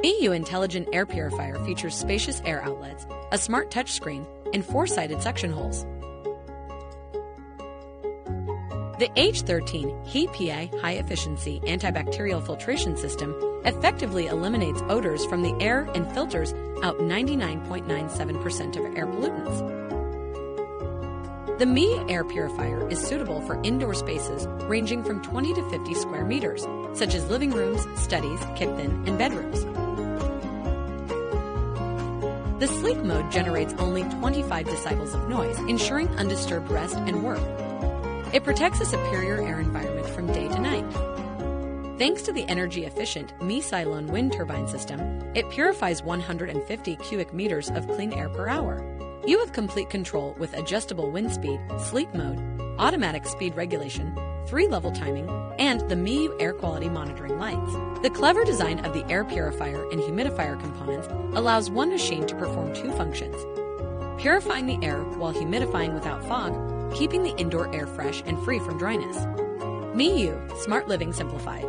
MIUI Intelligent Air Purifier features spacious air outlets, a smart touchscreen, and 4-sided suction holes. The H13 HEPA high-efficiency antibacterial filtration system effectively eliminates odors from the air and filters out 99.97% of air pollutants. The MIUI Air Purifier is suitable for indoor spaces ranging from 20 to 50 square meters, such as living rooms, studies, kitchen, and bedrooms. The sleep mode generates only 25 decibels of noise, ensuring undisturbed rest and work. It protects a superior air environment from day to night. Thanks to the energy-efficient MI-CYLONE wind turbine system, it purifies 150 cubic meters of clean air per hour. You have complete control with adjustable wind speed, sleep mode, automatic speed regulation, 3-level timing, and the MIUI air quality monitoring lights. The clever design of the air purifier and humidifier components allows one machine to perform 2 functions: purifying the air while humidifying without fog, keeping the indoor air fresh and free from dryness. MIUI, Smart Living Simplified.